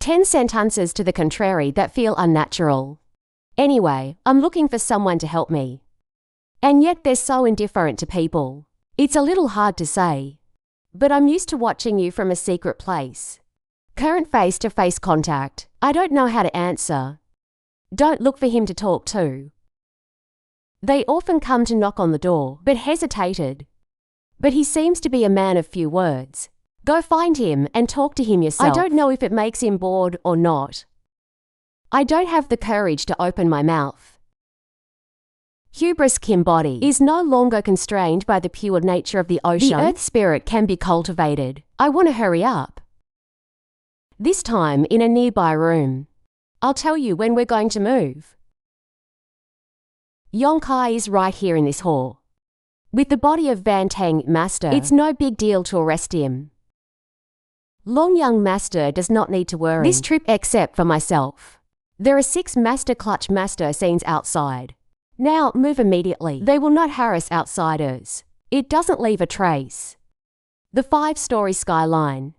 10 sentences to the contrary that feel unnatural. Anyway, I'm looking for someone to help me. And yet they're so indifferent to people. It's a little hard to say. But I'm used to watching you from a secret place. Current face-to-face contact. I don't know how to answer. Don't look for him to talk to. They often come to knock on the door, but hesitated. But he seems to be a man of few words. Go find him and talk to him yourself. I don't know if it makes him bored or not. I don't have the courage to open my mouth. Hubris Kimbody is no longer constrained by the pure nature of the ocean. The earth spirit can be cultivated. I want to hurry up. This time in a nearby room. I'll tell you when we're going to move. Yonkai is right here in this hall. With the body of Van Tang Master, it's no big deal to arrest him. Long Young Master does not need to worry this trip except for myself. There are 6 Master Clutch Master scenes outside. Now move immediately. They will not harass outsiders. It doesn't leave a trace. The 5-story skyline.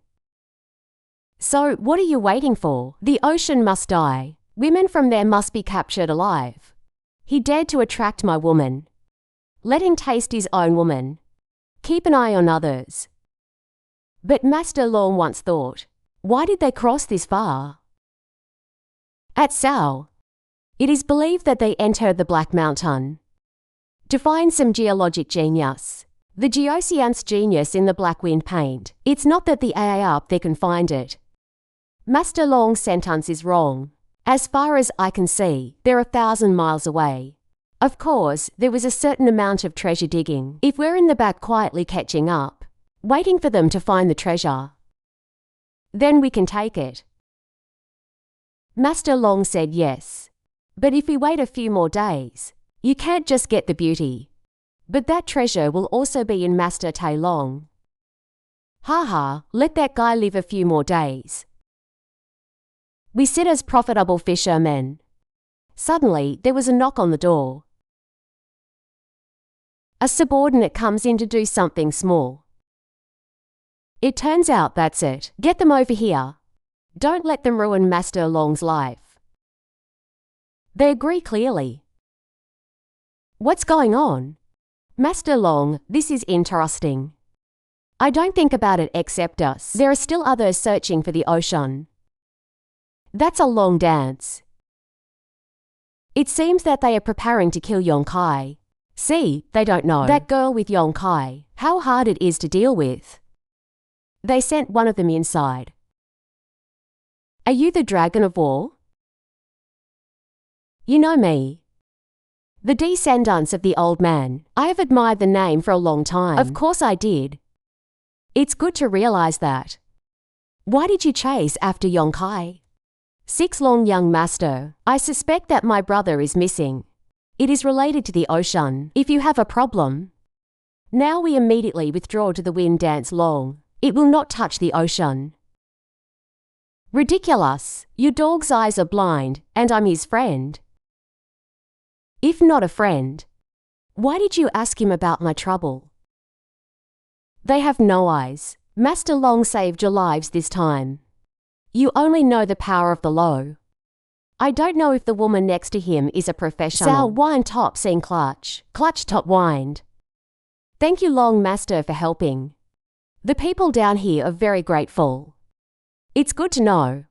So what are you waiting for? The ocean must die. Women from there must be captured alive. He dared to attract my woman. Let him taste his own woman. Keep an eye on others. But Master Long once thought, why did they cross this far? At Sao, it is believed that they entered the Black Mountain to find some geologic genius. The geoscience genius in the black wind paint. It's not that the AI up there can find it. Master Long's sentence is wrong. As far as I can see, they're 1,000 miles away. Of course, there was a certain amount of treasure digging. If we're in the back quietly catching up, waiting for them to find the treasure, then we can take it. Master Long said yes. But if we wait a few more days, you can't just get the beauty. But that treasure will also be in Master Tai Long. Ha, let that guy live a few more days. We sit as profitable fishermen. Suddenly, there was a knock on the door. A subordinate comes in to do something small. It turns out that's it. Get them over here. Don't let them ruin Master Long's life. They agree clearly. What's going on? Master Long, this is interesting. I don't think about it except us. There are still others searching for the ocean. That's a long dance. It seems that they are preparing to kill Yonkai. See, they don't know. That girl with Yonkai, how hard it is to deal with. They sent one of them inside. Are you the Dragon of War? You know me. The descendants of the old man. I have admired the name for a long time. Of course I did. It's good to realize that. Why did you chase after Yonkai? 6 Long Young Master. I suspect that my brother is missing. It is related to the ocean. If you have a problem, now we immediately withdraw to the wind dance Long. It will not touch the ocean. Ridiculous. Your dog's eyes are blind, and I'm his friend. If not a friend, why did you ask him about my trouble? They have no eyes. Master Long saved your lives this time. You only know the power of the low. I don't know if the woman next to him is a professional. Sao wind top sing clutch. Clutch top wind. Thank you Long Master for helping. The people down here are very grateful. It's good to know.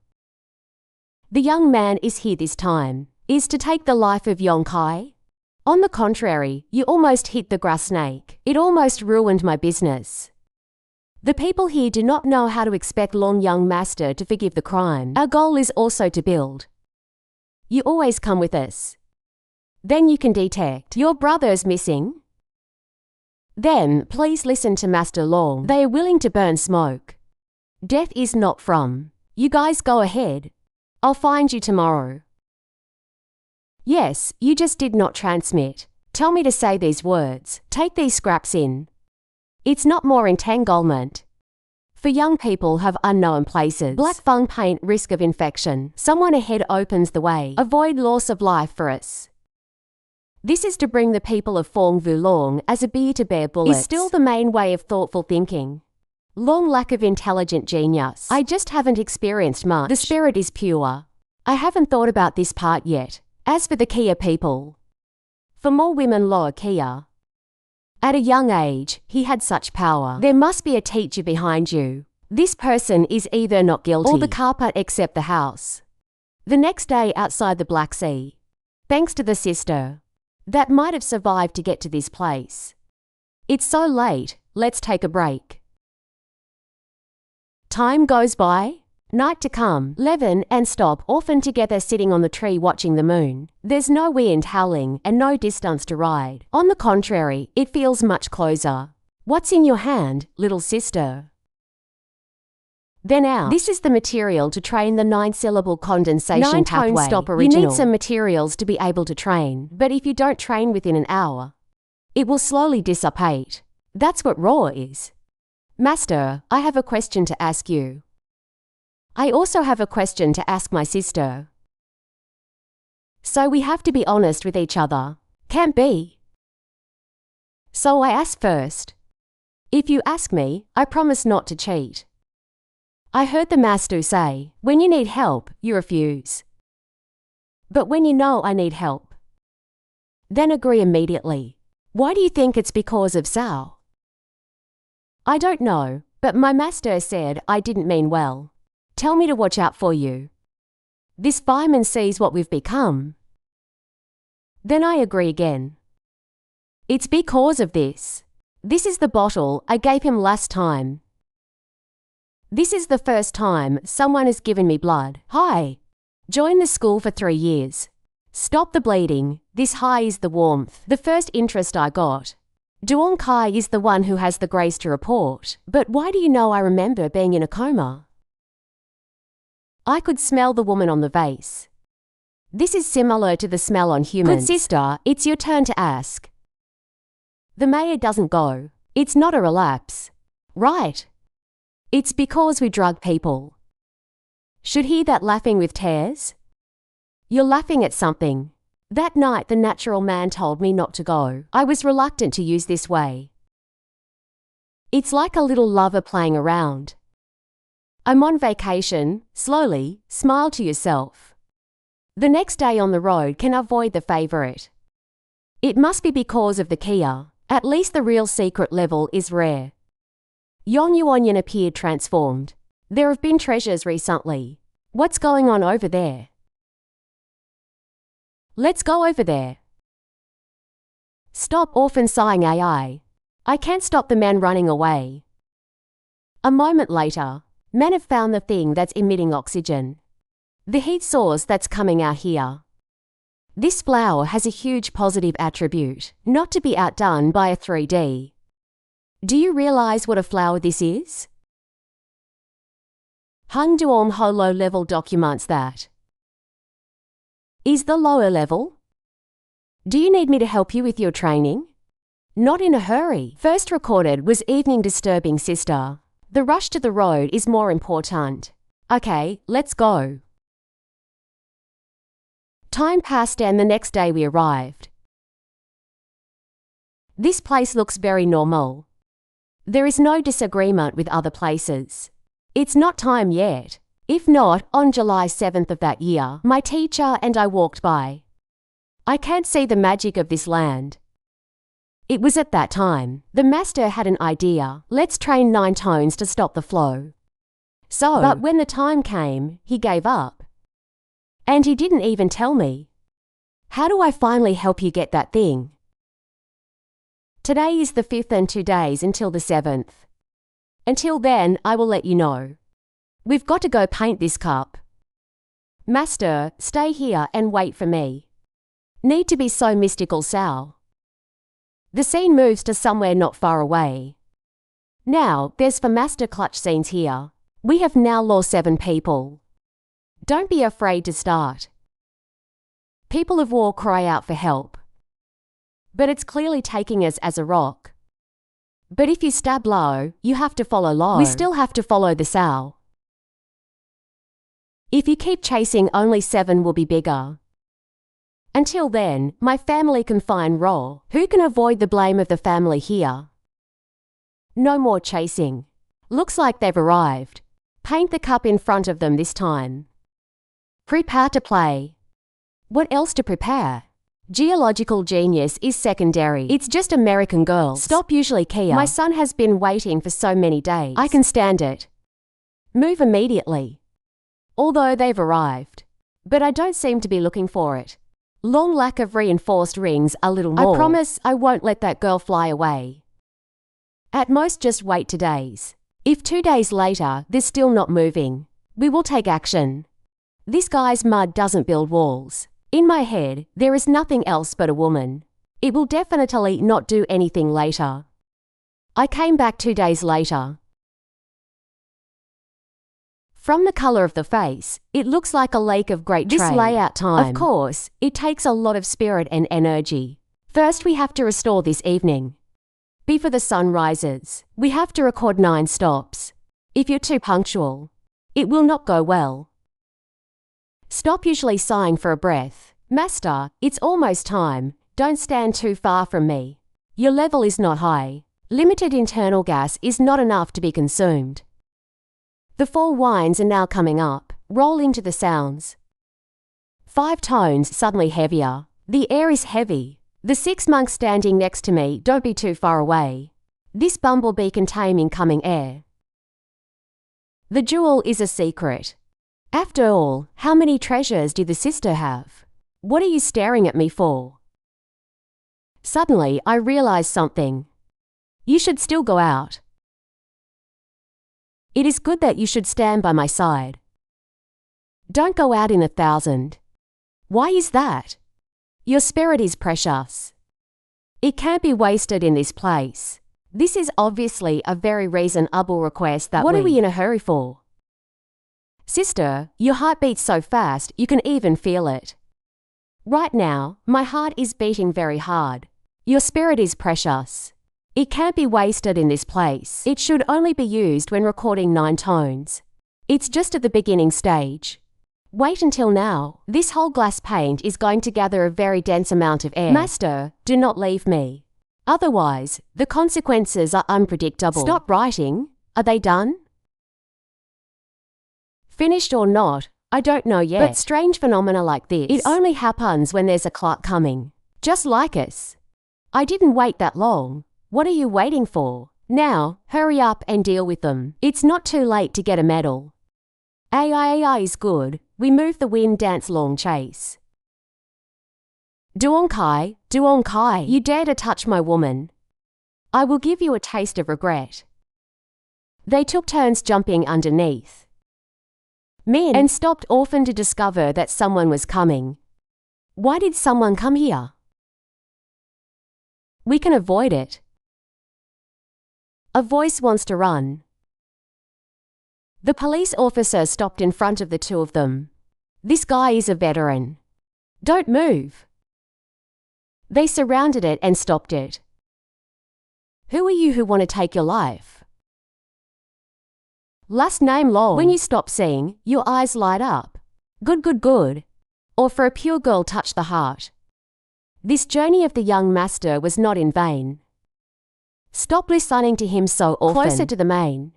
The young man is here this time. Is to take the life of Yonkai? On the contrary, you almost hit the grass snake. It almost ruined my business. The people here do not know how to expect Long Young Master to forgive the crime. Our goal is also to build. You always come with us. Then you can detect your brother's missing. Then please listen to Master Long. They are willing to burn smoke. Death is not from. You guys go ahead. I'll find you tomorrow. Yes, you just did not transmit. Tell me to say these words. Take these scraps in. It's not more entanglement. For young people have unknown places. Black fung paint risk of infection. Someone ahead opens the way. Avoid loss of life for us. This is to bring the people of Phong Vu Long as a beer to bear bullets. Is still the main way of thoughtful thinking. Long lack of intelligent genius. I just haven't experienced much. The spirit is pure. I haven't thought about this part yet. As for the Kia people. For more women lower Kia. At a young age, he had such power. There must be a teacher behind you. This person is either not guilty or the carpet except the house. The next day outside the Black Sea. Thanks to the sister. That might have survived to get to this place. It's so late, let's take a break. Time goes by. Night to come. Levin and Stop often together sitting on the tree watching the moon. There's no wind howling and no distance to ride. On the contrary, it feels much closer. What's in your hand, little sister? Then out. This is the material to train the 9-syllable condensation pathway. 9-tone stop original. You need some materials to be able to train, but if you don't train within an hour, it will slowly dissipate. That's what raw is. Master, I have a question to ask you. I also have a question to ask my sister. So we have to be honest with each other. Can't be. So I ask first. If you ask me, I promise not to cheat. I heard the master say, when you need help, you refuse. But when you know I need help, then agree immediately. Why do you think it's because of Sal? I don't know, but my master said I didn't mean well. Tell me to watch out for you. This fireman sees what we've become. Then I agree again. It's because of this. This is the bottle I gave him last time. This is the first time someone has given me blood. Hi. Join the school for 3 years. Stop the bleeding. This high is the warmth. The first interest I got. Duong Kai is the one who has the grace to report. But why do you know I remember being in a coma? I could smell the woman on the vase. This is similar to the smell on humans. Good sister, it's your turn to ask. The mayor doesn't go. It's not a relapse. Right. It's because we drug people. Should hear that laughing with tears? You're laughing at something. That night the natural man told me not to go. I was reluctant to use this way. It's like a little lover playing around. I'm on vacation. Slowly, smile to yourself. The next day on the road can avoid the favorite. It must be because of the Kia. At least the real secret level is rare. Yon Yuanyan appeared transformed. There have been treasures recently. What's going on over there? Let's go over there. Stop orphan sighing AI. I can't stop the man running away. A moment later, men have found the thing that's emitting oxygen. The heat source that's coming out here. This flower has a huge positive attribute, not to be outdone by a 3D. Do you realize what a flower this is? Hung Duong Ho low level documents that. Is the lower level? Do you need me to help you with your training? Not in a hurry. First recorded was evening disturbing sister. The rush to the road is more important. Okay, let's go. Time passed and the next day we arrived. This place looks very normal. There is no disagreement with other places. It's not time yet. If not, on July 7th of that year, my teacher and I walked by. I can't see the magic of this land. It was at that time, the master had an idea. Let's train 9 tones to stop the flow. But when the time came, he gave up. And he didn't even tell me. How do I finally help you get that thing? Today is the 5th and 2 days until the 7th. Until then, I will let you know. We've got to go paint this cup. Master, stay here and wait for me. Need to be so mystical, Sal. The scene moves to somewhere not far away. Now, there's for master clutch scenes here. We have now lost 7 people. Don't be afraid to start. People of war cry out for help. But it's clearly taking us as a rock. But if you stab low, you have to follow low. We still have to follow the Sal. If you keep chasing, only 7 will be bigger. Until then, my family can find raw. Who can avoid the blame of the family here? No more chasing. Looks like they've arrived. Paint the cup in front of them this time. Prepare to play. What else to prepare? Geological genius is secondary. It's just American girls. Stop usually, Kia. My son has been waiting for so many days. I can stand it. Move immediately. Although they've arrived. But I don't seem to be looking for it. Long lack of reinforced rings a little more. I promise I won't let that girl fly away. At most just wait 2 days. If 2 days later they're still not moving, we will take action. This guy's mud doesn't build walls. In my head, there is nothing else but a woman. It will definitely not do anything later. I came back 2 days later. From the color of the face, it looks like a lake of great trade. This layout time, of course, it takes a lot of spirit and energy. First we have to restore this evening. Before the sun rises, we have to record 9 stops. If you're too punctual, it will not go well. Stop usually sighing for a breath. Master, it's almost time. Don't stand too far from me. Your level is not high. Limited internal gas is not enough to be consumed. The 4 whines are now coming up. Roll into the sounds. 5 tones suddenly heavier. The air is heavy. The 6 monks standing next to me, don't be too far away. This bumblebee can tame incoming air. The jewel is a secret. After all, how many treasures did the sister have? What are you staring at me for? Suddenly, I realize something. You should still go out. It is good that you should stand by my side. Don't go out in 1,000. Why is that? Your spirit is precious. It can't be wasted in this place. This is obviously a very reasonable request that What are we in a hurry for? Sister, your heart beats so fast you can even feel it. Right now, my heart is beating very hard. Your spirit is precious. It can't be wasted in this place. It should only be used when recording 9 tones. It's just at the beginning stage. Wait until now. This whole glass paint is going to gather a very dense amount of air. Master, do not leave me. Otherwise, the consequences are unpredictable. Stop writing. Are they done? Finished or not, I don't know yet. But strange phenomena like this, it only happens when there's a clock coming. Just like us. I didn't wait that long. What are you waiting for? Now, hurry up and deal with them. It's not too late to get a medal. AI is good. We move the wind dance long chase. Duonkai, you dare to touch my woman. I will give you a taste of regret. They took turns jumping underneath. Men and stopped often to discover that someone was coming. Why did someone come here? We can avoid it. A voice wants to run. The police officer stopped in front of the 2 of them. This guy is a veteran. Don't move. They surrounded it and stopped it. Who are you who want to take your life? Last name Long. When you stop seeing, your eyes light up. Good. Or for a pure girl touch the heart. This journey of the young master was not in vain. Stop listening to him so often. Closer to the mane.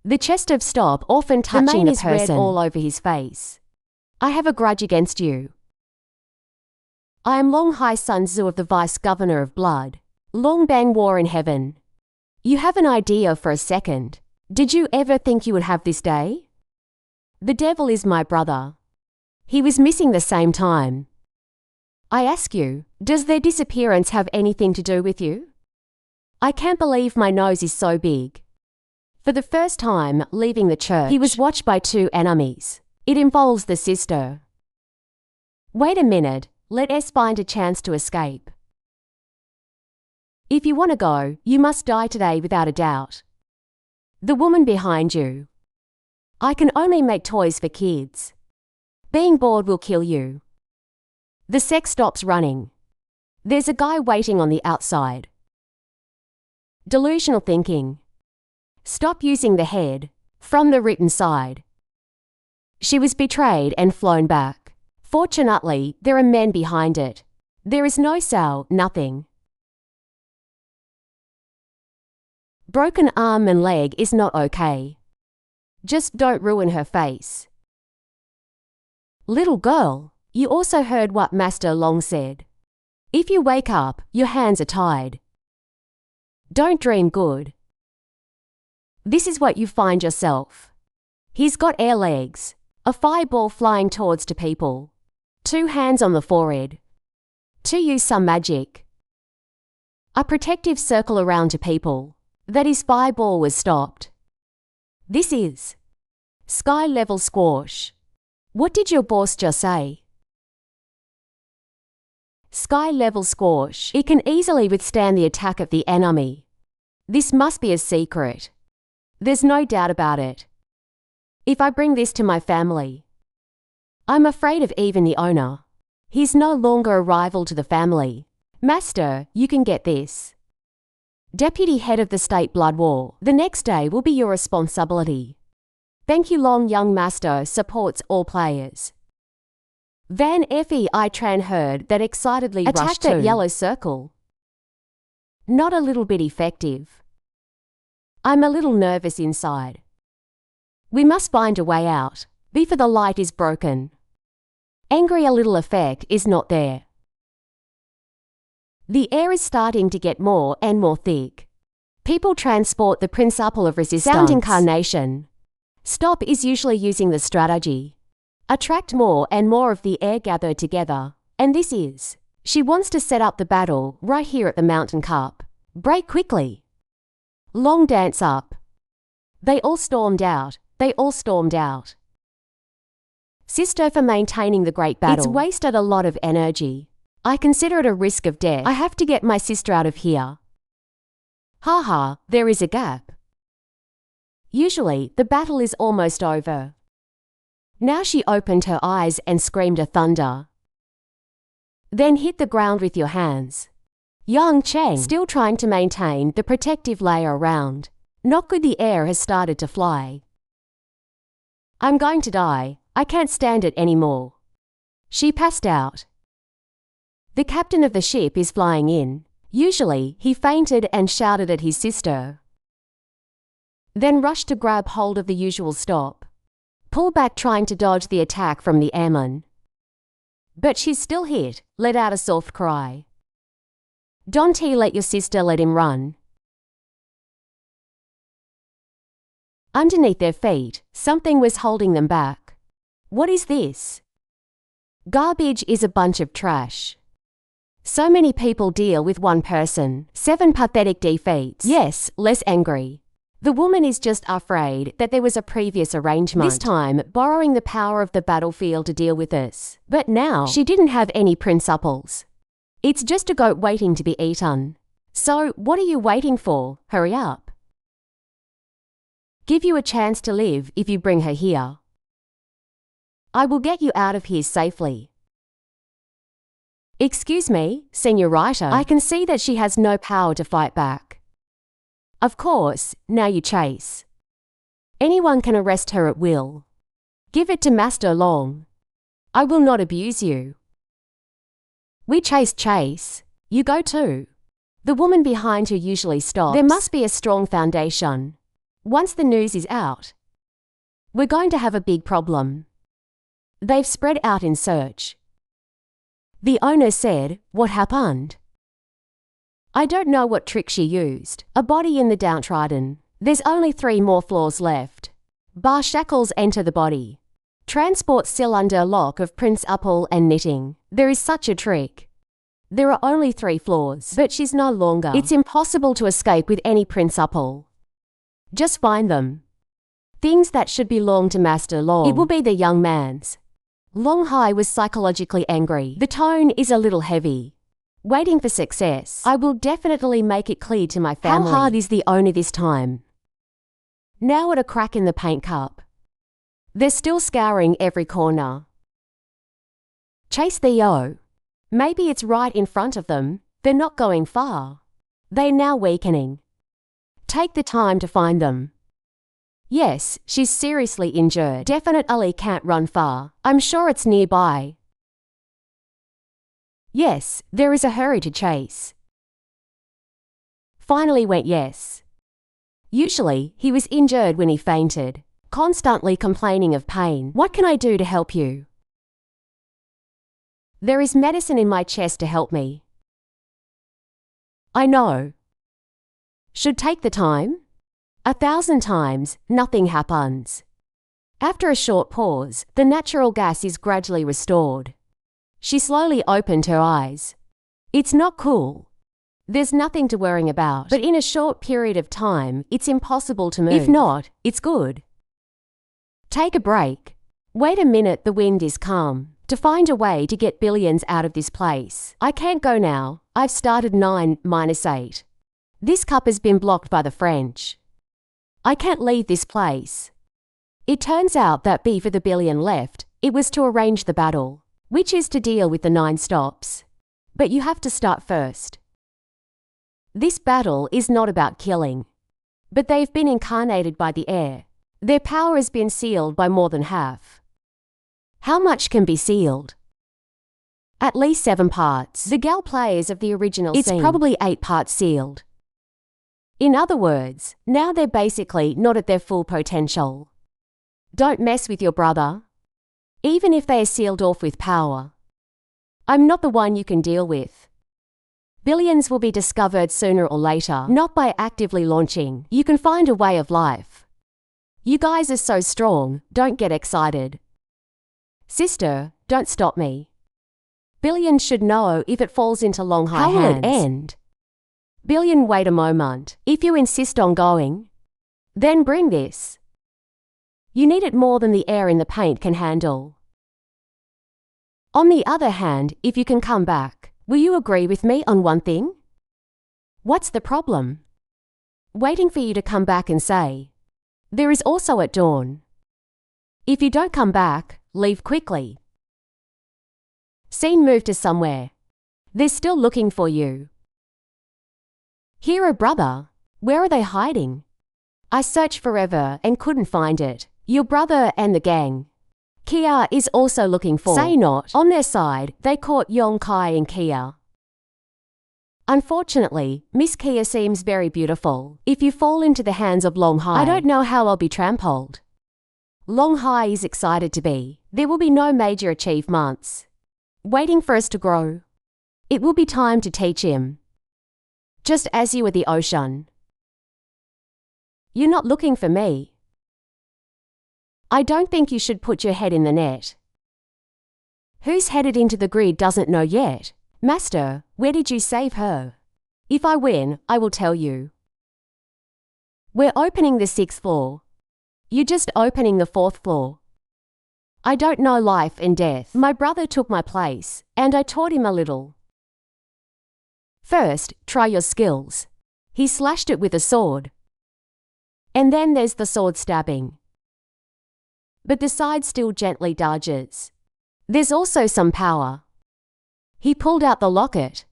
The chest of stop often touching the person. The mane is red all over his face. I have a grudge against you. I am Long Hai Sun Zhu of the Vice-Governor of Blood. Long Bang War in Heaven. You have an idea for a second. Did you ever think you would have this day? The devil is my brother. He was missing the same time. I ask you, does their disappearance have anything to do with you? I can't believe my nose is so big. For the first time, leaving the church, he was watched by 2 enemies. It involves the sister. Wait a minute, let us find a chance to escape. If you want to go, you must die today without a doubt. The woman behind you. I can only make toys for kids. Being bored will kill you. The sex stops running. There's a guy waiting on the outside. Delusional thinking. Stop using the head. From the written side. She was betrayed and flown back. Fortunately, there are men behind it. There is no cell, nothing. Broken arm and leg is not okay. Just don't ruin her face. Little girl, you also heard what Master Long said. If you wake up, your hands are tied. Don't dream good. This is what you find yourself. He's got air legs, a fireball flying towards to people, 2 hands on the forehead. To use some magic. A protective circle around to people. That his fireball was stopped. This is sky level squash. What did your boss just say? Sky level squash. It can easily withstand the attack of the enemy. This must be a secret. There's no doubt about it. If I bring this to my family, I'm afraid of even the owner. He's no longer a rival to the family. Master, you can get this. Deputy head of the state blood war. The next day will be your responsibility. Thank you. Long young master supports all players. Van Effie I Tran heard that excitedly attacked that yellow circle. Not a little bit effective. I'm a little nervous inside. We must find a way out. Before the light is broken. Angry a little effect is not there. The air is starting to get more and more thick. People transport the principle of resistance. Sound incarnation. Stop is usually using the strategy. Attract more and more of the air gathered together. And this is. She wants to set up the battle right here at the mountain cup. Break quickly. Long dance up. They all stormed out. They all stormed out. Sister for maintaining the great battle. It's wasted a lot of energy. I consider it a risk of death. I have to get my sister out of here. Haha, there is a gap. Usually, the battle is almost over. Now she opened her eyes and screamed a thunder. Then hit the ground with your hands. Yang Cheng, still trying to maintain the protective layer around. Not good, the air has started to fly. I'm going to die. I can't stand it anymore. She passed out. The captain of the ship is flying in. Usually, he fainted and shouted at his sister. Then rushed to grab hold of the usual stop. Pull back trying to dodge the attack from the airman. But she's still hit, let out a soft cry. Don't let your sister let him run. Underneath their feet, something was holding them back. What is this? Garbage is a bunch of trash. So many people deal with one person. 7 pathetic defeats. Yes, less angry. The woman is just afraid that there was a previous arrangement. This time, borrowing the power of the battlefield to deal with us. But now, she didn't have any principles. It's just a goat waiting to be eaten. So, what are you waiting for? Hurry up. Give you a chance to live if you bring her here. I will get you out of here safely. Excuse me, Senorita. I can see that she has no power to fight back. Of course, now you chase. Anyone can arrest her at will. Give it to Master Long. I will not abuse you. We chase. You go too. The woman behind her usually stops. There must be a strong foundation. Once the news is out, we're going to have a big problem. They've spread out in search. The owner said, what happened? I don't know what trick she used. A body in the downtrodden. There's only 3 more floors left. Bar shackles enter the body. Transport still under lock of Prince Apple and knitting. There is such a trick. There are only 3 floors, but she's no longer. It's impossible to escape with any Prince Apple. Just find them. Things that should belong to Master Long. It will be the young man's. Long Hai was psychologically angry. The tone is a little heavy. Waiting for success. I will definitely make it clear to my family. How hard is the owner this time? Now at a crack in the paint cup. They're still scouring every corner. Chase the yo. Maybe it's right in front of them. They're not going far. They're now weakening. Take the time to find them. Yes, she's seriously injured. Definitely can't run far. I'm sure it's nearby. Yes, there is a hurry to chase. Finally went yes. Usually, he was injured when he fainted, constantly complaining of pain. What can I do to help you? There is medicine in my chest to help me. I know. Should take the time? 1,000 times, nothing happens. After a short pause, the natural gas is gradually restored. She slowly opened her eyes. It's not cool. There's nothing to worry about. But in a short period of time, it's impossible to move. If not, it's good. Take a break. Wait a minute, the wind is calm. To find a way to get billions out of this place. I can't go now. I've started 9-8. This cup has been blocked by the French. I can't leave this place. It turns out that for the billion left, it was to arrange the battle, which is to deal with the 9 stops. But you have to start first. This battle is not about killing. But they've been incarnated by the air. Their power has been sealed by more than half. How much can be sealed? At least 7 parts. The gal players of the original scene. It's probably 8 parts sealed. In other words, now they're basically not at their full potential. Don't mess with your brother. Even if they are sealed off with power. I'm not the one you can deal with. Billions will be discovered sooner or later, not by actively launching. You can find a way of life. You guys are so strong, don't get excited. Sister, don't stop me. Billion should know if it falls into long high hands. How will it end? Billion, wait a moment. If you insist on going, then bring this. You need it more than the air in the paint can handle. On the other hand, if you can come back, will you agree with me on one thing? What's the problem? Waiting for you to come back and say, there is also at dawn. If you don't come back, leave quickly. Scene moved to somewhere. They're still looking for you. Hero brother, where are they hiding? I searched forever and couldn't find it. Your brother and the gang. Kia is also looking for. Say not. On their side, they caught Yong Kai and Kia. Unfortunately, Miss Kia seems very beautiful. If you fall into the hands of Long Hai, I don't know how I'll be trampled. Long Hai is excited to be. There will be no major achievements. Waiting for us to grow. It will be time to teach him. Just as you are the ocean. You're not looking for me. I don't think you should put your head in the net. Who's headed into the grid doesn't know yet. Master, where did you save her? If I win, I will tell you. We're opening the 6th floor. You're just opening the 4th floor. I don't know life and death. My brother took my place, and I taught him a little. First, try your skills. He slashed it with a sword. And then there's the sword stabbing. But the side still gently dodges. There's also some power. He pulled out the locket.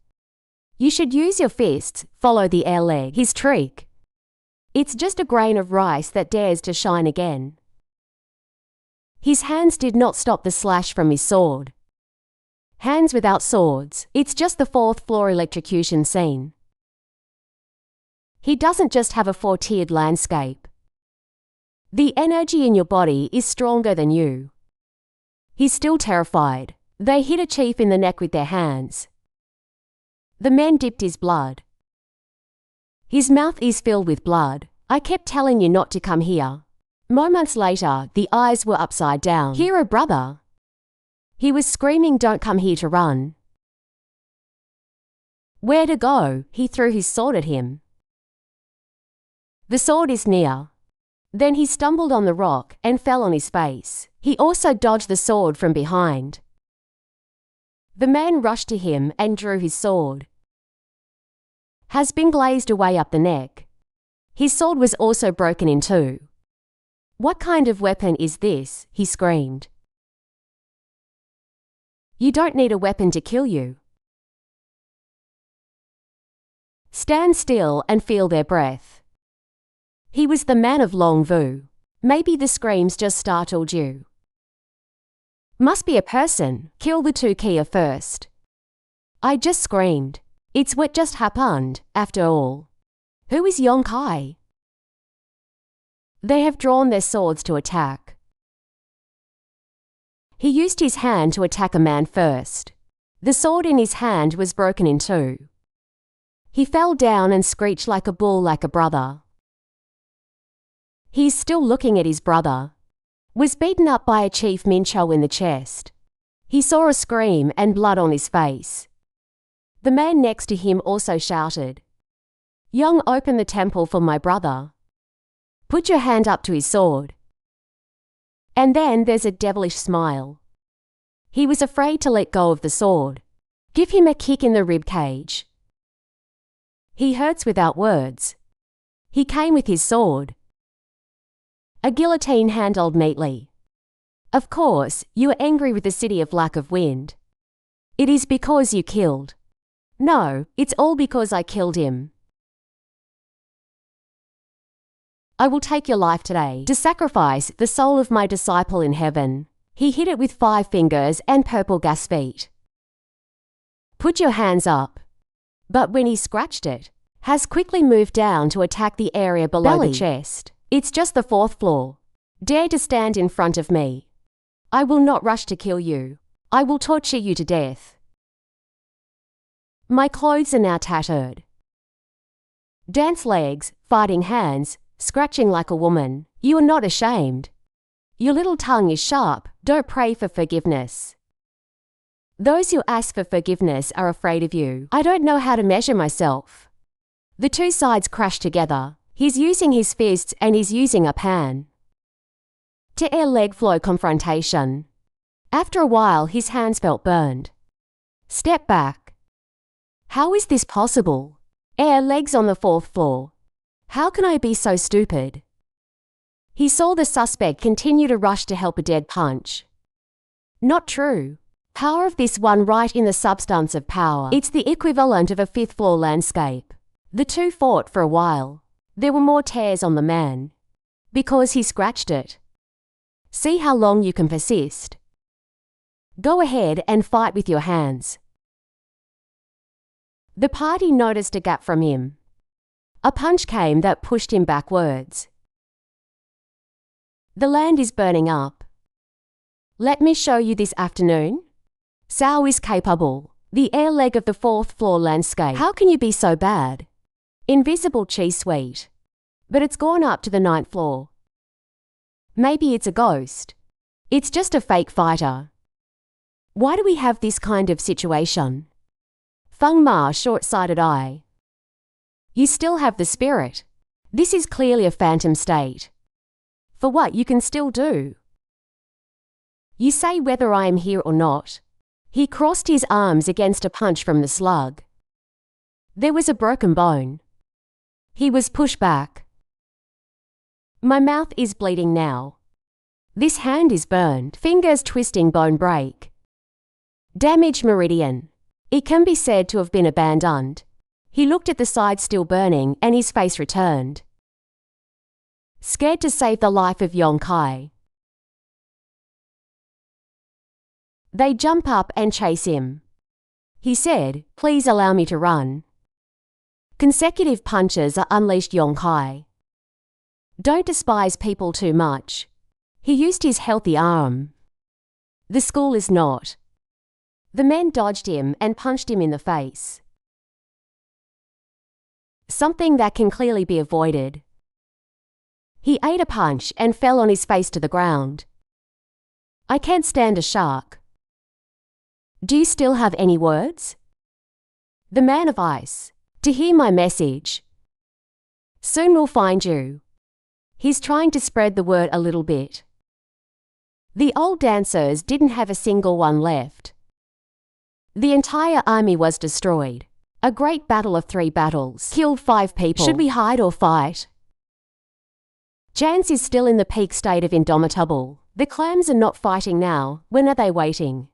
You should use your fists, follow the air leg. His trick. It's just a grain of rice that dares to shine again. His hands did not stop the slash from his sword. Hands without swords. It's just the 4th floor electrocution scene. He doesn't just have a 4-tiered landscape. The energy in your body is stronger than you. He's still terrified. They hit a chief in the neck with their hands. The man dipped his blood. His mouth is filled with blood. I kept telling you not to come here. Moments later, the eyes were upside down. Hero brother. He was screaming, don't come here to run. Where to go? He threw his sword at him. The sword is near. Then he stumbled on the rock and fell on his face. He also dodged the sword from behind. The man rushed to him and drew his sword. Has been glazed away up the neck. His sword was also broken in 2. What kind of weapon is this? He screamed. You don't need a weapon to kill you. Stand still and feel their breath. He was the man of Long Vu. Maybe the screams just startled you. Must be a person. Kill the 2 Kia first. I just screamed. It's what just happened, after all. Who is Yong Kai? They have drawn their swords to attack. He used his hand to attack a man first. The sword in his hand was broken in two. He fell down and screeched like a bull, like a brother. He is still looking at his brother. Was beaten up by a chief Mincho in the chest. He saw a scream and blood on his face. The man next to him also shouted, "Young, open the temple for my brother. Put your hand up to his sword." And then there's a devilish smile. He was afraid to let go of the sword. Give him a kick in the rib cage. He hurts without words. He came with his sword. A guillotine handled neatly. Of course, you are angry with the city of lack of wind. It is because you killed. No, it's all because I killed him. I will take your life today to sacrifice the soul of my disciple in heaven. He hit it with 5 fingers and purple gas feet. Put your hands up. But when he scratched it, has quickly moved down to attack the area below the chest. It's just the 4th floor. Dare to stand in front of me. I will not rush to kill you. I will torture you to death. My clothes are now tattered. Dance legs, fighting hands, scratching like a woman. You are not ashamed. Your little tongue is sharp. Don't pray for forgiveness. Those who ask for forgiveness are afraid of you. I don't know how to measure myself. The two sides crash together. He's using his fists and he's using a pan. To air leg flow confrontation. After a while, his hands felt burned. Step back. How is this possible? Air legs on the 4th floor. How can I be so stupid? He saw the suspect continue to rush to help a dead punch. Not true. Power of this one right in the substance of power. It's the equivalent of a 5th floor landscape. The two fought for a while. There were more tears on the man. Because he scratched it. See how long you can persist. Go ahead and fight with your hands. The party noticed a gap from him. A punch came that pushed him backwards. The land is burning up. Let me show you this afternoon. Sao is capable. The air leg of the 4th floor landscape. How can you be so bad? Invisible cheese sweet. But it's gone up to the 9th floor. Maybe it's a ghost. It's just a fake fighter. Why do we have this kind of situation? Feng Ma, short-sighted eye. You still have the spirit. This is clearly a phantom state. For what you can still do. You say whether I am here or not. He crossed his arms against a punch from the slug. There was a broken bone. He was pushed back. My mouth is bleeding now. This hand is burned. Fingers twisting, bone break. Damaged meridian. It can be said to have been abandoned. He looked at the side still burning and his face returned. Scared to save the life of Yong Kai. They jump up and chase him. He said, "Please allow me to run." Consecutive punches are unleashed Yong Kai. Don't despise people too much. He used his healthy arm. The school is not. The men dodged him and punched him in the face. Something that can clearly be avoided. He ate a punch and fell on his face to the ground. I can't stand a shark. Do you still have any words? The man of ice. To hear my message. Soon we'll find you. He's trying to spread the word a little bit. The old dancers didn't have a single one left. The entire army was destroyed. A great battle of 3 battles. Killed 5 people. Should we hide or fight? Jans is still in the peak state of indomitable. The clams are not fighting now. When are they waiting?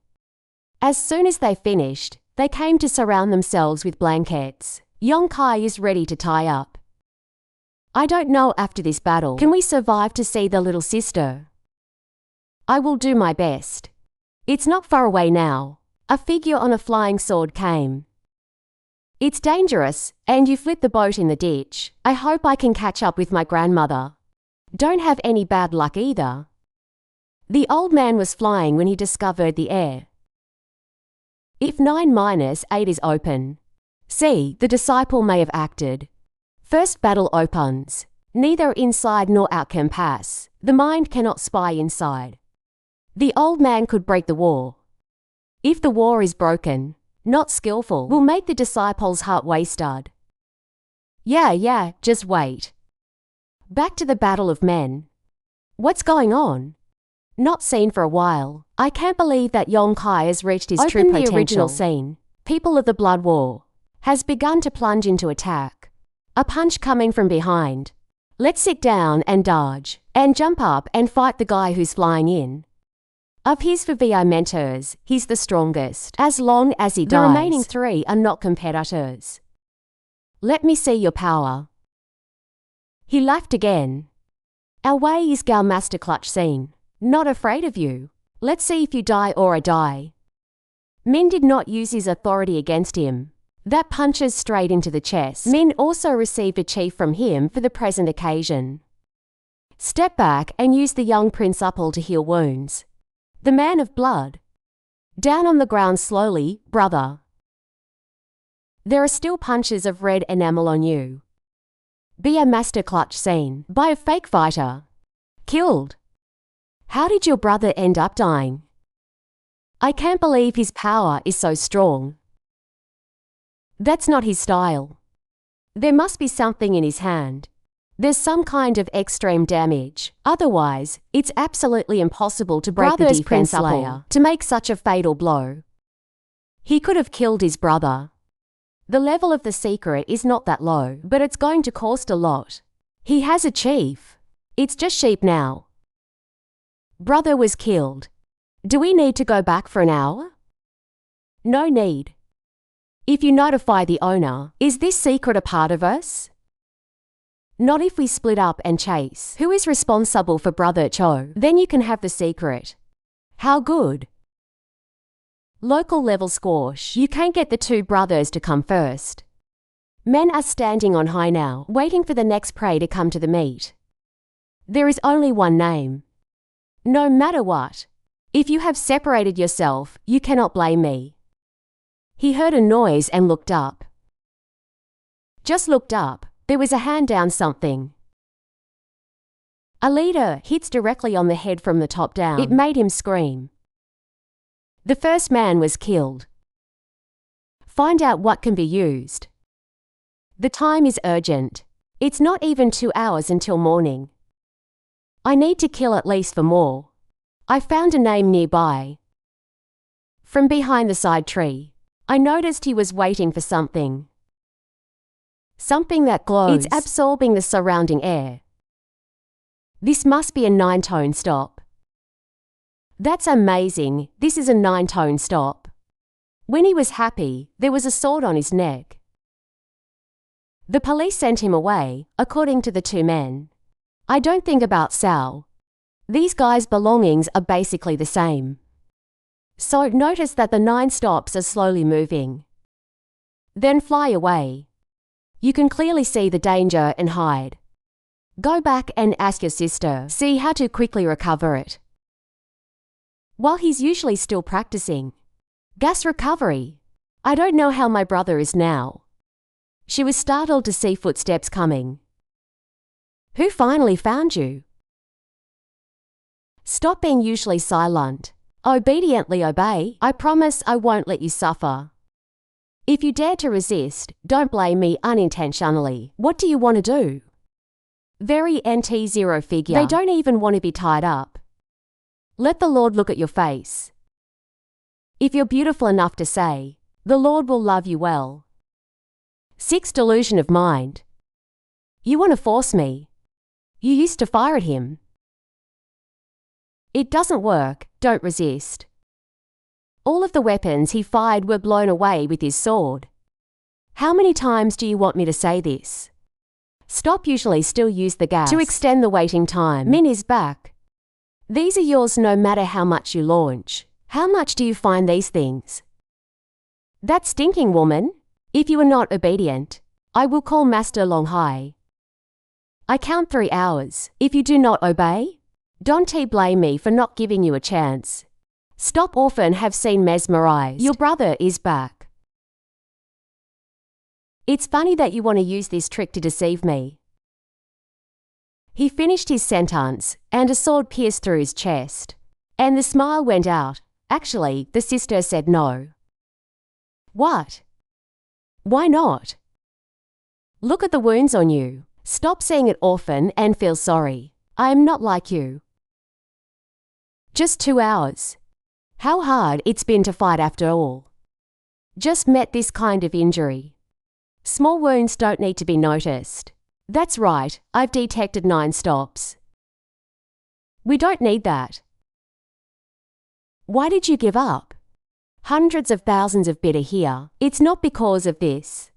As soon as they finished, they came to surround themselves with blankets. Yong Kai is ready to tie up. I don't know after this battle. Can we survive to see the little sister? I will do my best. It's not far away now. A figure on a flying sword came. It's dangerous, and you flipped the boat in the ditch. I hope I can catch up with my grandmother. Don't have any bad luck either. The old man was flying when he discovered the air. If 9 minus 8 is open, C, the disciple may have acted. First battle opens. Neither inside nor out can pass. The mind cannot spy inside. The old man could break the war. If the war is broken, not skillful, will make the disciple's heart wasted. Yeah, just wait. Back to the battle of men. What's going on? Not seen for a while. I can't believe that Yonkai has reached his true potential. The original scene, People of the Blood War, has begun to plunge into attack. A punch coming from behind. Let's sit down and dodge, and jump up and fight the guy who's flying in. Of his 4 VI mentors, he's the strongest. As long as he dies, the remaining 3 are not competitors. Let me see your power. He laughed again. Our way is Gal Master Clutch scene. Not afraid of you. Let's see if you die or I die. Min did not use his authority against him. That punches straight into the chest. Min also received a chief from him for the present occasion. Step back and use the young Prince Upple to heal wounds. The man of blood. Down on the ground slowly, brother. There are still punches of red enamel on you. Be a master clutch scene by a fake fighter. Killed. How did your brother end up dying? I can't believe his power is so strong. That's not his style. There must be something in his hand. There's some kind of extreme damage. Otherwise, it's absolutely impossible to break the defense layer to make such a fatal blow. He could have killed his brother. The level of the secret is not that low, but it's going to cost a lot. He has a chief. It's just sheep now. Brother was killed. Do we need to go back for an hour? No need. If you notify the owner, is this secret a part of us? Not if we split up and chase. Who is responsible for Brother Cho? Then you can have the secret. How good? Local level squash. You can't get the 2 brothers to come first. Men are standing on high now, waiting for the next prey to come to the meat. There is only one name. No matter what. If you have separated yourself, you cannot blame me. He heard a noise and looked up. Just looked up. There was a hand down something. A leader hits directly on the head from the top down. It made him scream. The first man was killed. Find out what can be used. The time is urgent. It's not even 2 hours until morning. I need to kill at least 4 more. I found a name nearby. From behind the side tree, I noticed he was waiting for something. Something that glows. It's absorbing the surrounding air. This must be a 9-tone stop. That's amazing. This is a 9-tone stop. When he was happy, there was a sword on his neck. The police sent him away, according to the 2 men. I don't think about Sal. These guys' belongings are basically the same. So notice that the 9 stops are slowly moving. Then fly away. You can clearly see the danger and hide. Go back and ask your sister, see how to quickly recover it. While he's usually still practicing. Gas recovery. I don't know how my brother is now. She was startled to see footsteps coming. Who finally found you? Stop being usually silent. Obediently obey. I promise I won't let you suffer. If you dare to resist, don't blame me unintentionally. What do you want to do? Very NT0 figure. They don't even want to be tied up. Let the Lord look at your face. If you're beautiful enough to say, the Lord will love you well. 6 delusion of mind. You want to force me. You used to fire at him. It doesn't work, don't resist. All of the weapons he fired were blown away with his sword. How many times do you want me to say this? Stop usually still use the gas to extend the waiting time. Min is back. These are yours no matter how much you launch. How much do you find these things? That stinking woman? If you are not obedient, I will call Master Longhai. I count 3 hours. If you do not obey, don't blame me for not giving you a chance. Stop orphan have seen mesmerized. Your brother is back. It's funny that you want to use this trick to deceive me. He finished his sentence, and a sword pierced through his chest. And the smile went out. Actually, the sister said no. What? Why not? Look at the wounds on you. Stop seeing it orphan and feel sorry. I am not like you. Just 2 hours. How hard it's been to fight after all. Just met this kind of injury. Small wounds don't need to be noticed. That's right, I've detected 9 stops. We don't need that. Why did you give up? Hundreds of thousands of bid are here. It's not because of this.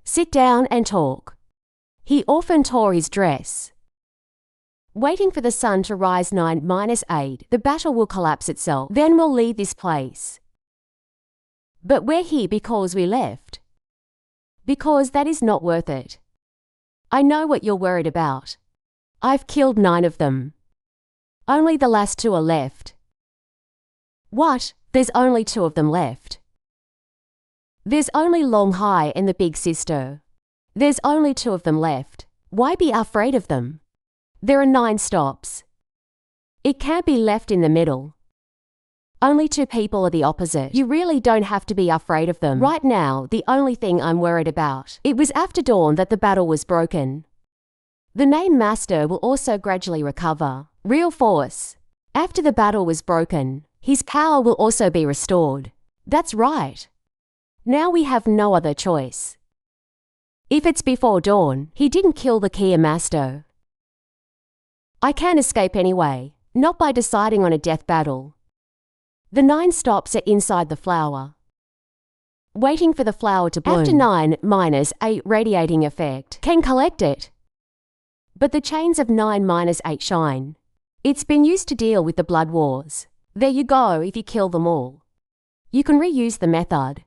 Sit down and talk. He often tore his dress. Waiting for the sun to rise 9-8, the battle will collapse itself. Then we'll leave this place. But we're here because we left. Because that is not worth it. I know what you're worried about. I've killed 9 of them. Only the last 2 are left. What? There's only 2 of them left. There's only Long Hai and the big sister. There's only 2 of them left. Why be afraid of them? There are 9 stops. It can't be left in the middle. Only 2 people are the opposite. You really don't have to be afraid of them. Right now, the only thing I'm worried about. It was after dawn that the battle was broken. The main master will also gradually recover. Real force. After the battle was broken, his power will also be restored. That's right. Now we have no other choice. If it's before dawn, he didn't kill the Kia master. I can't escape anyway, not by deciding on a death battle. The 9 stops are inside the flower. Waiting for the flower to bloom. After 9-8 radiating effect can collect it. But the chains of 9-8 shine. It's been used to deal with the blood wars. There you go if you kill them all. You can reuse the method.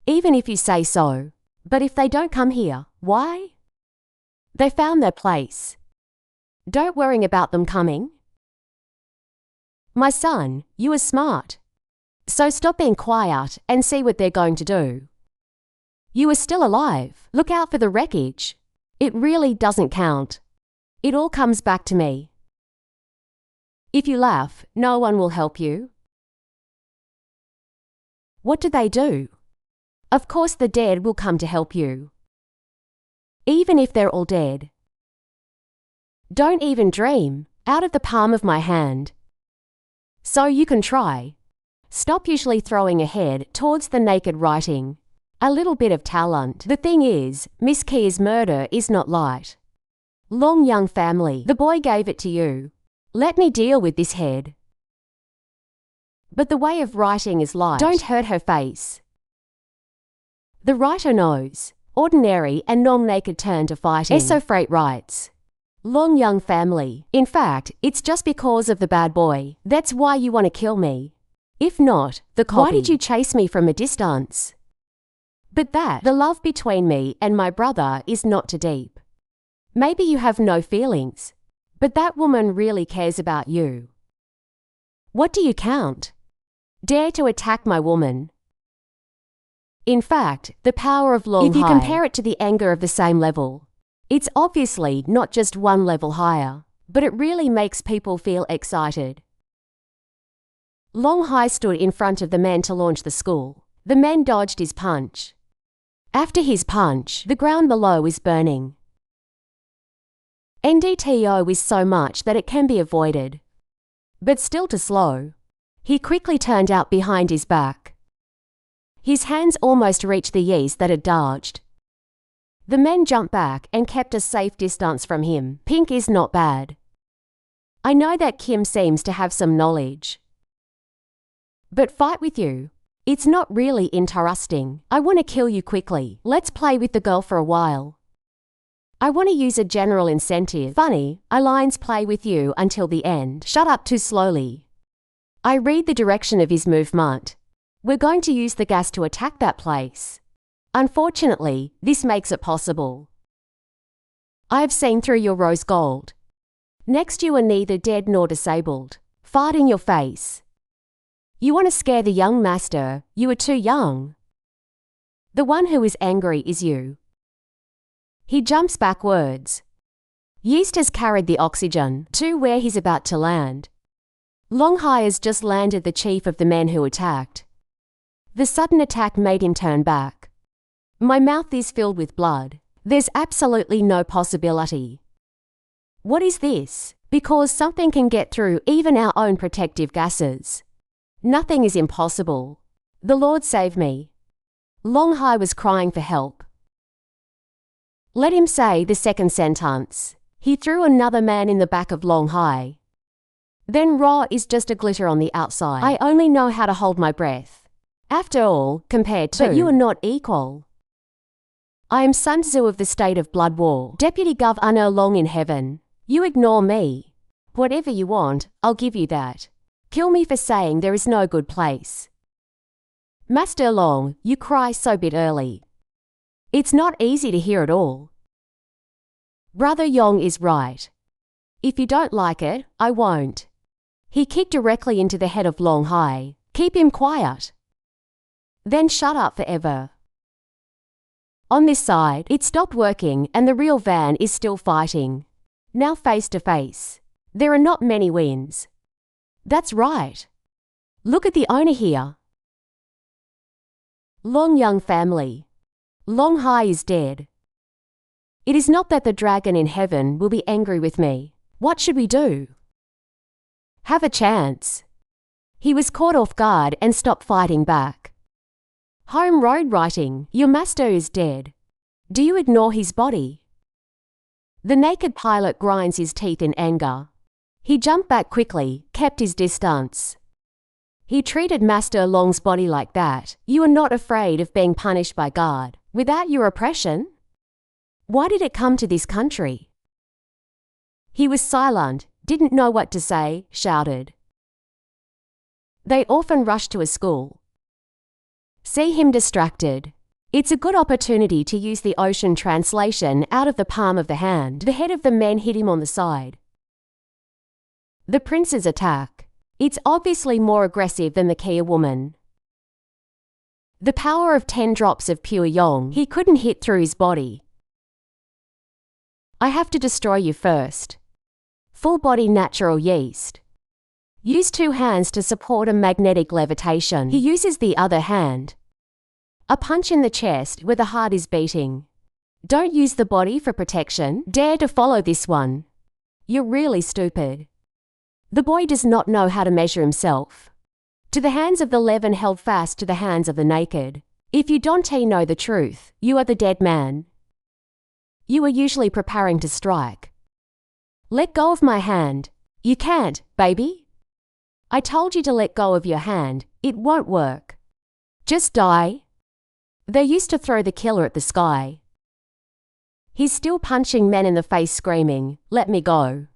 Even if you say so. But if they don't come here, why? They found their place. Don't worry about them coming. My son, you are smart. So stop being quiet and see what they're going to do. You are still alive. Look out for the wreckage. It really doesn't count. It all comes back to me. If you laugh, no one will help you. What do they do? Of course the dead will come to help you. Even if they're all dead. Don't even dream, out of the palm of my hand. So you can try. Stop usually throwing a head towards the naked writing. A little bit of talent. The thing is, Miss Kia's murder is not light. Long young family. The boy gave it to you. Let me deal with this head. But the way of writing is light. Don't hurt her face. The writer knows. Ordinary and non-naked turn to fighting. Eso Freight writes. Long young family. In fact, it's just because of the bad boy. That's why you want to kill me. If not, the copy. Why did you chase me from a distance? But the love between me and my brother is not too deep. Maybe you have no feelings. But that woman really cares about you. What do you count? Dare to attack my woman. In fact, the power of Long Hai. If you compare it to the anger of the same level, it's obviously not just one level higher, but it really makes people feel excited. Long Hai stood in front of the men to launch the school. The men dodged his punch. After his punch, the ground below is burning. NDTO is so much that it can be avoided. But still too slow. He quickly turned out behind his back. His hands almost reached the yeast that had dodged. The men jumped back and kept a safe distance from him. Pink is not bad. I know that Kim seems to have some knowledge. But fight with you. It's not really interesting. I want to kill you quickly. Let's play with the girl for a while. I want to use a general incentive. Funny, Alliance play with you until the end. Shut up too slowly. I read the direction of his movement. We're going to use the gas to attack that place. Unfortunately, this makes it possible. I have seen through your rose gold. Next you are neither dead nor disabled. Fart in your face. You want to scare the young master, you are too young. The one who is angry is you. He jumps backwards. Yeast has carried the oxygen to where he's about to land. Longhai has just landed the chief of the men who attacked. The sudden attack made him turn back. My mouth is filled with blood. There's absolutely no possibility. What is this? Because something can get through even our own protective gases. Nothing is impossible. The Lord save me. Longhai was crying for help. Let him say the second sentence. He threw another man in the back of Longhai. Then Ra is just a glitter on the outside. I only know how to hold my breath. After all, compared to... But you are not equal. I am Sun Tzu of the state of Blood War, Deputy Governor Long in heaven. You ignore me. Whatever you want, I'll give you that. Kill me for saying there is no good place. Master Long, you cry so bit early. It's not easy to hear it all. Brother Yong is right. If you don't like it, I won't. He kicked directly into the head of Longhai. Keep him quiet. Then shut up forever. On this side, it stopped working and the real van is still fighting. Now face to face. There are not many wins. That's right. Look at the owner here. Long Young family. Longhai is dead. It is not that the dragon in heaven will be angry with me. What should we do? Have a chance. He was caught off guard and stopped fighting back. Home road writing. Your master is dead. Do you ignore his body? The naked pilot grinds his teeth in anger. He jumped back quickly, kept his distance. He treated Master Long's body like that. You are not afraid of being punished by God. Without your oppression? Why did it come to this country? He was silent, didn't know what to say, shouted. They often rush to a school. See him distracted. It's a good opportunity to use the ocean translation out of the palm of the hand. The head of the men hit him on the side. The prince's attack. It's obviously more aggressive than the Kia woman. The power of 10 drops of pure Yong. He couldn't hit through his body. I have to destroy you first. Full body natural yeast. Use 2 hands to support a magnetic levitation. He uses the other hand. A punch in the chest where the heart is beating. Don't use the body for protection. Dare to follow this one. You're really stupid. The boy does not know how to measure himself. To the hands of the 11 held fast to the hands of the naked. If you don't know the truth, you are the dead man. You are usually preparing to strike. Let go of my hand. You can't, baby. I told you to let go of your hand. It won't work. Just die. They used to throw the killer at the sky. He's still punching men in the face screaming, let me go.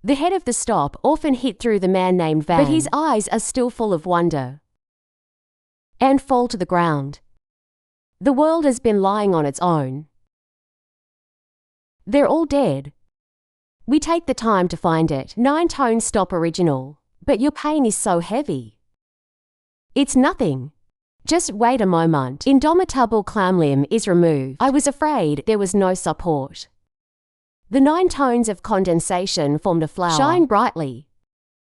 The head of the stop often hit through the man named Van, but his eyes are still full of wonder. And fall to the ground. The world has been lying on its own. They're all dead. We take the time to find it. 9-tone stop original. But your pain is so heavy. It's nothing. Just wait a moment. Indomitable clam limb is removed. I was afraid there was no support. The 9 tones of condensation formed a flower. Shine brightly.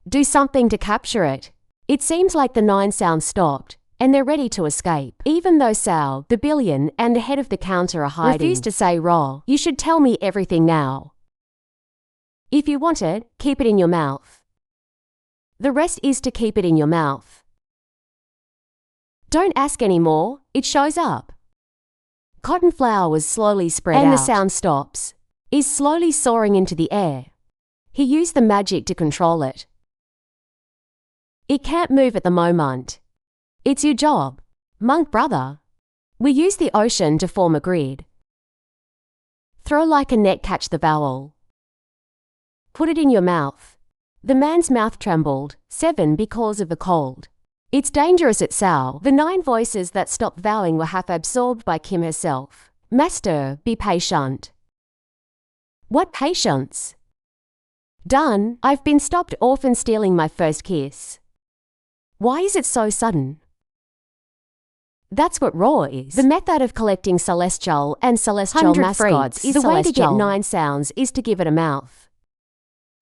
Do something to capture it. It seems like the 9 sounds stopped, and they're ready to escape. Even though Sal, the billion, and the head of the counter are hiding. Refuse to say raw. You should tell me everything now. If you want it, keep it in your mouth. The rest is to keep it in your mouth. Don't ask any more, it shows up. Cotton flour was slowly spread out. And the sound stops. Is slowly soaring into the air. He used the magic to control it. It can't move at the moment. It's your job, monk brother. We use the ocean to form a grid. Throw like a net, catch the vowel. Put it in your mouth. The man's mouth trembled, 7 because of the cold. It's dangerous at Sao. The 9 voices that stopped vowing were half absorbed by Kim herself. Master, be patient. What patience! Done. I've been stopped orphan stealing my first kiss. Why is it so sudden? That's what raw is. The method of collecting celestial and celestial mascots is the way to get 9 sounds is to give it a mouth.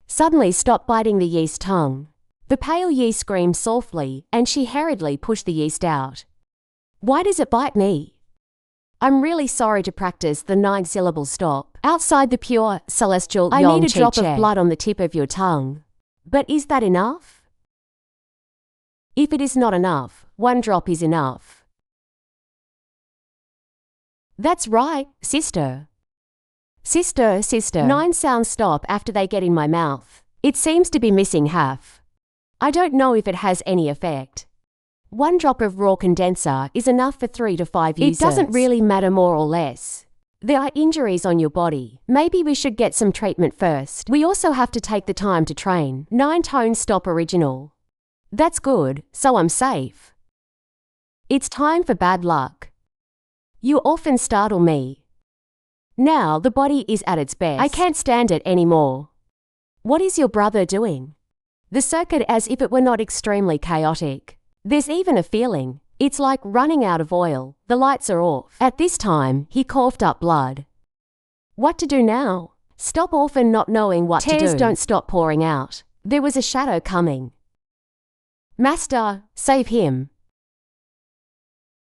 Suddenly stop biting the yeast tongue. The pale yeast screamed softly, and she hurriedly pushed the yeast out. Why does it bite me? I'm really sorry to practice the 9-syllable stop. Outside the pure, celestial I need a drop of blood on the tip of your tongue. But is that enough? If it is not enough, 1 drop is enough. That's right, sister. Sister, sister. 9 sounds stop after they get in my mouth. It seems to be missing half. I don't know if it has any effect. 1 drop of raw condenser is enough for 3 to 5 users. It doesn't really matter more or less. There are injuries on your body. Maybe we should get some treatment first. We also have to take the time to train. 9-tone stop original. That's good, so I'm safe. It's time for bad luck. You often startle me. Now the body is at its best. I can't stand it anymore. What is your brother doing? The circuit as if it were not extremely chaotic. There's even a feeling. It's like running out of oil. The lights are off. At this time, he coughed up blood. What to do now? Stop orphan not knowing what to do. Tears don't stop pouring out. There was a shadow coming. Master, save him.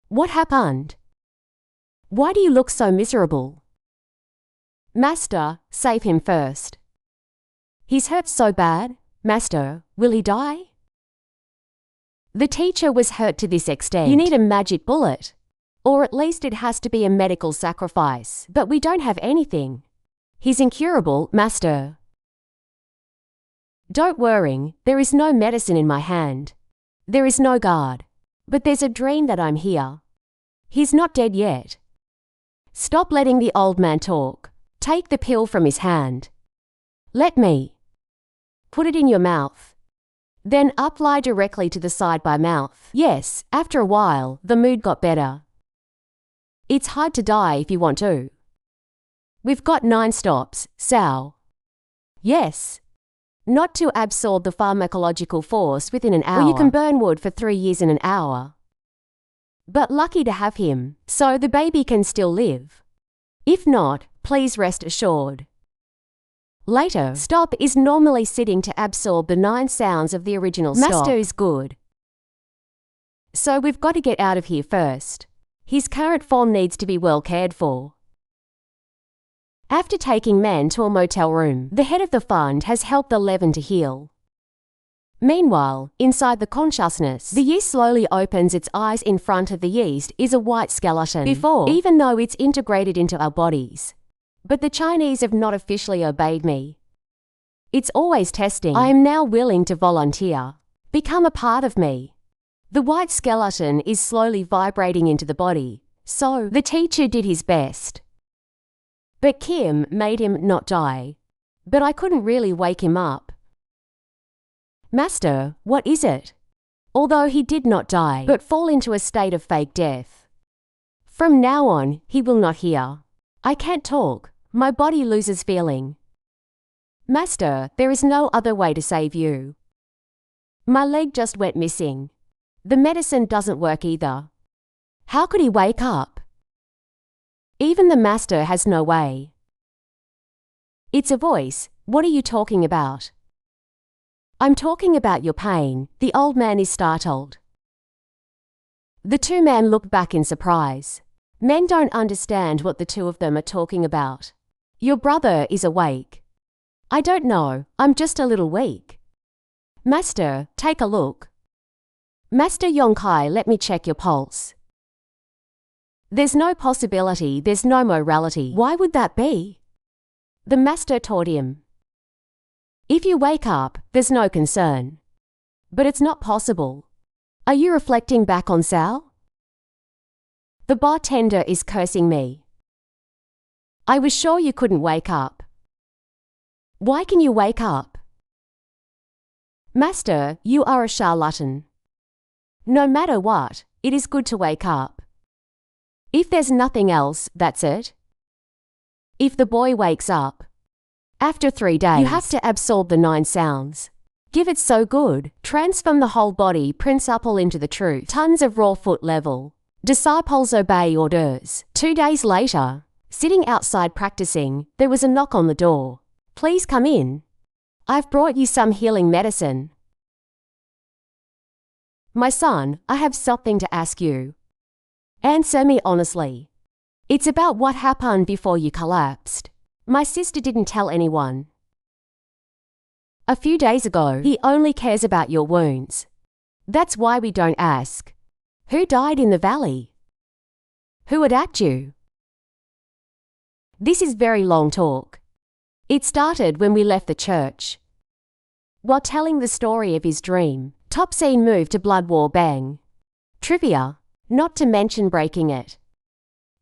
What happened? Why do you look so miserable? Master, save him first. He's hurt so bad. Master, will he die? The teacher was hurt to this extent. You need a magic bullet. Or at least it has to be a medical sacrifice. But we don't have anything. He's incurable, Master. Don't worry, there is no medicine in my hand. There is no guard. But there's a dream that I'm here. He's not dead yet. Stop letting the old man talk. Take the pill from his hand. Let me. Put it in your mouth. Then apply directly to the side by mouth. Yes, after a while, the mood got better. It's hard to die if you want to. We've got 9 stops, Sal. Yes. Not to absorb the pharmacological force within an hour. Or you can burn wood for 3 years in an hour. But lucky to have him, so the baby can still live. If not, please rest assured. Later, stop is normally sitting to absorb the 9 sounds of the original stop. Master is good. So we've got to get out of here first. His current form needs to be well cared for. After taking man to a motel room, the head of the fund has helped the leaven to heal. Meanwhile, inside the consciousness, the yeast slowly opens its eyes. In front of the yeast is a white skeleton. Even though it's integrated into our bodies. But the Chinese have not officially obeyed me. It's always testing. I am now willing to volunteer. Become a part of me. The white skeleton is slowly vibrating into the body, so the teacher did his best. But Kim made him not die. But I couldn't really wake him up. Master, what is it? Although he did not die, but fall into a state of fake death. From now on, he will not hear. I can't talk. My body loses feeling. Master, there is no other way to save you. My leg just went missing. The medicine doesn't work either. How could he wake up? Even the master has no way. It's a voice. What are you talking about? I'm talking about your pain. The old man is startled. The 2 men look back in surprise. Men don't understand what the 2 of them are talking about. Your brother is awake. I don't know, I'm just a little weak. Master, take a look. Master Yongkai, let me check your pulse. There's no possibility, there's no morality. Why would that be? The master taught him. If you wake up, there's no concern. But it's not possible. Are you reflecting back on Sal? The bartender is cursing me. I was sure you couldn't wake up. Why can you wake up? Master, you are a charlatan. No matter what, it is good to wake up. If there's nothing else, that's it. If the boy wakes up, After 3 days, you have to absorb the 9 sounds. Give it so good. Transform the whole body, principle into the truth. Tons of raw foot level. Disciples obey orders. 2 days later, sitting outside practicing, there was a knock on the door. Please come in. I've brought you some healing medicine. My son, I have something to ask you. Answer me honestly. It's about what happened before you collapsed. My sister didn't tell anyone. A few days ago, he only cares about your wounds. That's why we don't ask. Who died in the valley? Who attacked you? This is very long talk. It started when we left the church. While telling the story of his dream, top scene moved to Blood War Bang. Trivia, not to mention breaking it.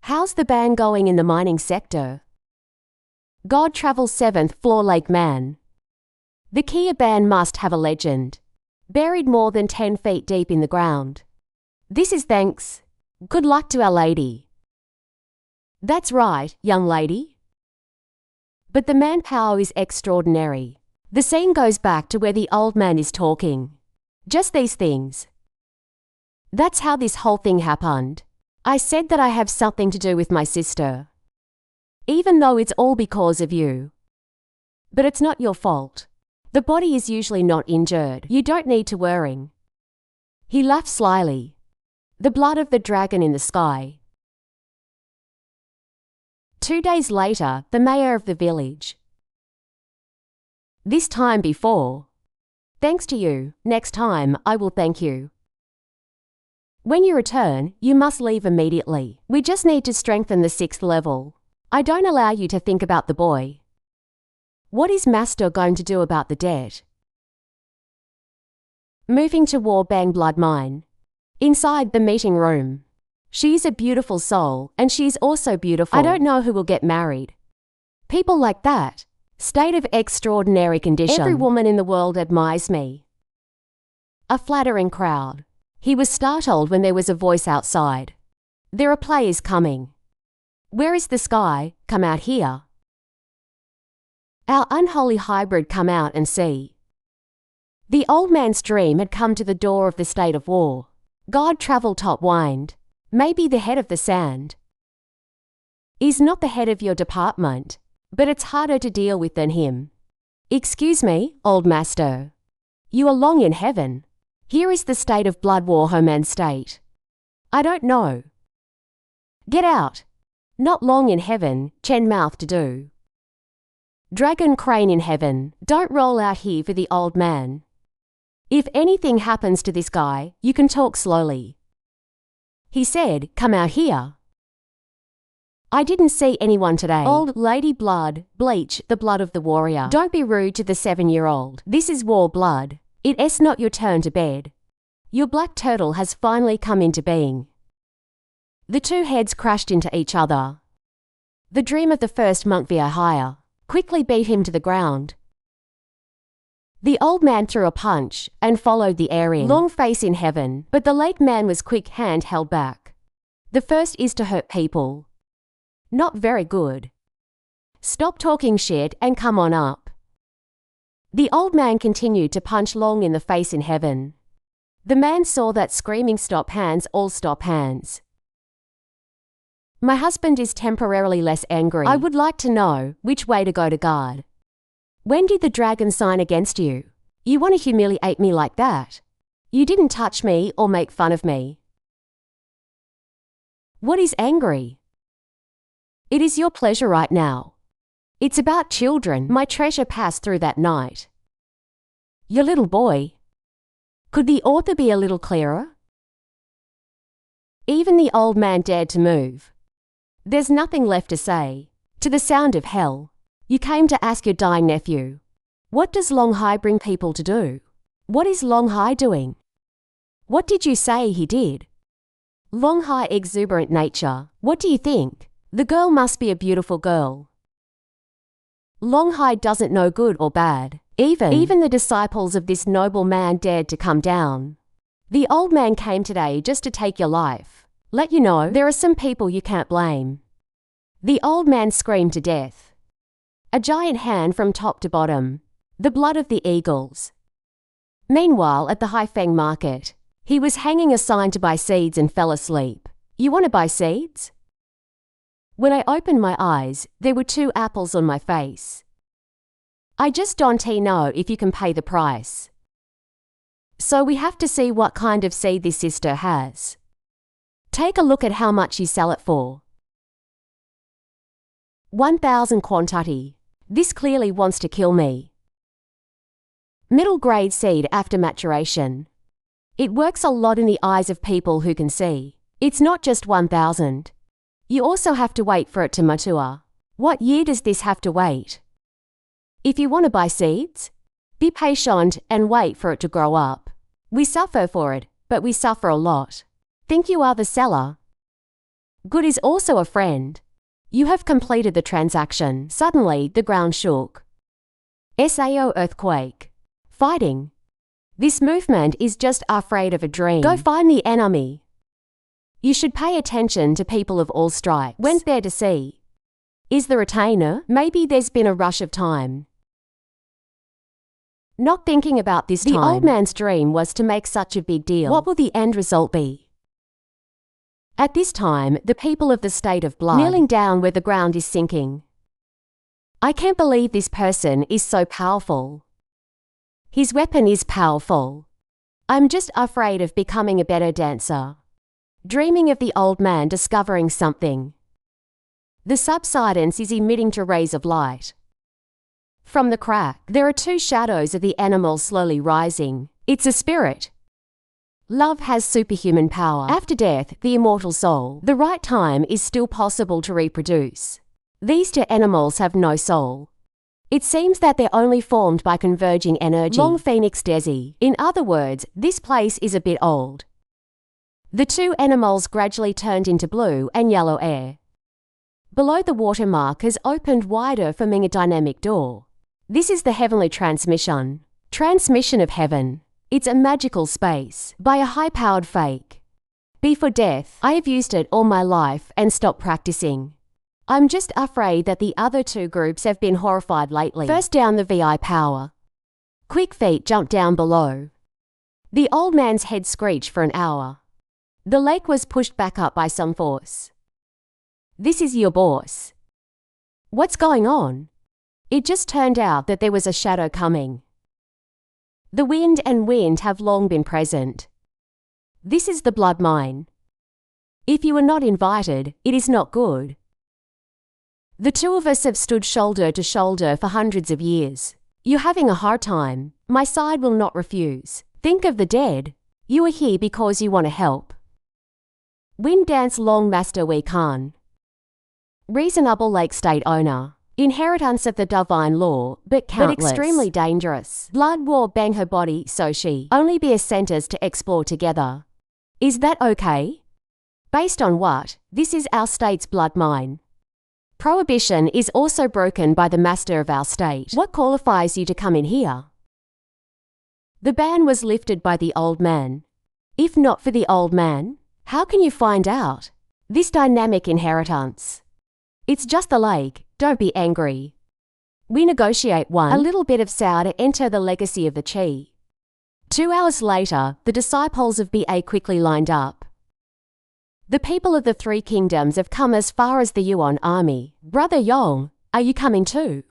How's the bang going in the mining sector? God travels 7th floor Lake Man. The Kia band must have a legend. Buried more than 10 feet deep in the ground. This is thanks. Good luck to Our Lady. That's right, young lady. But the manpower is extraordinary. The scene goes back to where the old man is talking. Just these things. That's how this whole thing happened. I said that I have something to do with my sister. Even though it's all because of you. But it's not your fault. The body is usually not injured. You don't need to worry. He laughed slyly. The blood of the dragon in the sky. 2 days later, the mayor of the village. This time before. Thanks to you. Next time, I will thank you. When you return, you must leave immediately. We just need to strengthen the 6th level. I don't allow you to think about the boy. What is Master going to do about the debt? Moving to War Bang Blood Mine. Inside the meeting room. She's a beautiful soul, and she's also beautiful. I don't know who will get married. People like that. State of extraordinary condition. Every woman in the world admires me. A flattering crowd. He was startled when there was a voice outside. There are players coming. Where is the sky? Come out here. Our unholy hybrid, come out and see. The old man's dream had come to the door of the state of war. God travel top wind. Maybe the head of the sand. Is not the head of your department, but it's harder to deal with than him. Excuse me, old master. You are long in heaven. Here is the state of Blood War home and state. I don't know. Get out. Not long in heaven, Chen mouth to do. Dragon crane in heaven, don't roll out here for the old man. If anything happens to this guy, you can talk slowly. He said, come out here. I didn't see anyone today. Old lady blood, bleach the blood of the warrior. Don't be rude to the 7-year-old. This is war blood. It's not your turn to bed. Your black turtle has finally come into being. The two heads crashed into each other. The dream of the first monk via higher quickly beat him to the ground. The old man threw a punch and followed the air in. Long face in heaven, but the late man was quick hand held back. The first is to hurt people. Not very good. Stop talking shit and come on up. The old man continued to punch Long in the face in heaven. The man saw that screaming stop hands, all stop hands. My husband is temporarily less angry. I would like to know which way to go to guard. When did the dragon sign against you? You want to humiliate me like that? You didn't touch me or make fun of me. What is angry? It is your pleasure right now. It's about children. My treasure passed through that night. Your little boy. Could the author be a little clearer? Even the old man dared to move. There's nothing left to say. To the sound of hell. You came to ask your dying nephew. What does Long Hai bring people to do? What is Long Hai doing? What did you say he did? Long Hai exuberant nature. What do you think? The girl must be a beautiful girl. Long Hai doesn't know good or bad. Even the disciples of this noble man dared to come down. The old man came today just to take your life. Let you know there are some people you can't blame. The old man screamed to death. A giant hand from top to bottom. The blood of the eagles. Meanwhile, at the Haifeng market, he was hanging a sign to buy seeds and fell asleep. You want to buy seeds? When I opened my eyes, there were 2 apples on my face. I just don't know if you can pay the price. So we have to see what kind of seed this sister has. Take a look at how much you sell it for. 1,000 quantity. This clearly wants to kill me. Middle grade seed after maturation. It works a lot in the eyes of people who can see. It's not just 1,000. You also have to wait for it to mature. What year does this have to wait? If you want to buy seeds, be patient and wait for it to grow up. We suffer for it, but we suffer a lot. Think you are the seller? Good is also a friend. You have completed the transaction. Suddenly, the ground shook. SAO earthquake. Fighting. This movement is just afraid of a dream. Go find the enemy. You should pay attention to people of all stripes. Went there to see. Is the retainer? Maybe there's been a rush of time. Not thinking about this time. The old man's dream was to make such a big deal. What will the end result be? At this time, the people of the state of blood, kneeling down where the ground is sinking. I can't believe this person is so powerful. His weapon is powerful. I'm just afraid of becoming a better dancer. Dreaming of the old man discovering something. The subsidence is emitting to rays of light. From the crack, there are 2 shadows of the animal slowly rising. It's a spirit. Love has superhuman power. After death, the immortal soul. The right time is still possible to reproduce. These 2 animals have no soul. It seems that they're only formed by converging energy. Long Phoenix Desi. In other words, this place is a bit old. The 2 animals gradually turned into blue and yellow air. Below the watermark has opened wider, forming a dynamic door. This is the heavenly transmission. Transmission of heaven. It's a magical space, by a high-powered fake. Before death, I have used it all my life and stopped practicing. I'm just afraid that the other 2 groups have been horrified lately. First down the VI power. Quick feet jump down below. The old man's head screeched for an hour. The lake was pushed back up by some force. This is your boss. What's going on? It just turned out that there was a shadow coming. The wind and wind have long been present. This is the blood mine. If you were not invited, it is not good. The 2 of us have stood shoulder to shoulder for hundreds of years. You're having a hard time. My side will not refuse. Think of the dead. You are here because you want to help. Wind dance long master we can. Reasonable lake state owner. Inheritance of the divine law, but countless. But extremely dangerous. Blood war bang her body, so she only be a centers to explore together. Is that okay? Based on what? This is our state's blood mine. Prohibition is also broken by the master of our state. What qualifies you to come in here? The ban was lifted by the old man. If not for the old man, how can you find out? This dynamic inheritance. It's just the lake. Don't be angry. We negotiate a little bit of sour to enter the legacy of the Chi. 2 hours later, the disciples of BA quickly lined up. The people of the 3 kingdoms have come as far as the Yuan army. Brother Yong, are you coming too?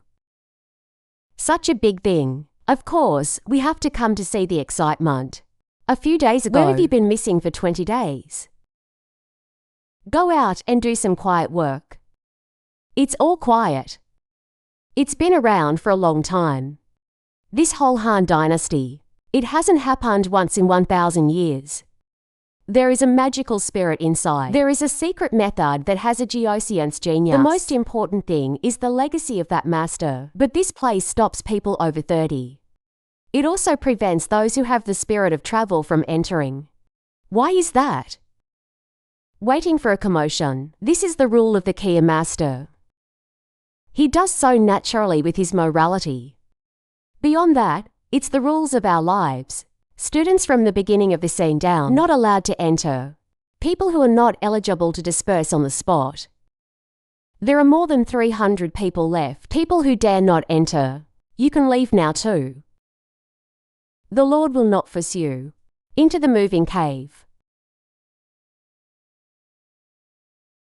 Such a big thing. Of course, we have to come to see the excitement. A few days ago, where have you been missing for 20 days? Go out and do some quiet work. It's all quiet. It's been around for a long time. This whole Han dynasty, it hasn't happened once in 1,000 years. There is a magical spirit inside. There is a secret method that has a geoscience genius. The most important thing is the legacy of that master. But this place stops people over 30. It also prevents those who have the spirit of travel from entering. Why is that? Waiting for a commotion. This is the rule of the Kia master. He does so naturally with his morality. Beyond that, it's the rules of our lives. Students from the beginning of the scene down, not allowed to enter. People who are not eligible to disperse on the spot. There are more than 300 people left, people who dare not enter. You can leave now too. The Lord will not force you into the moving cave.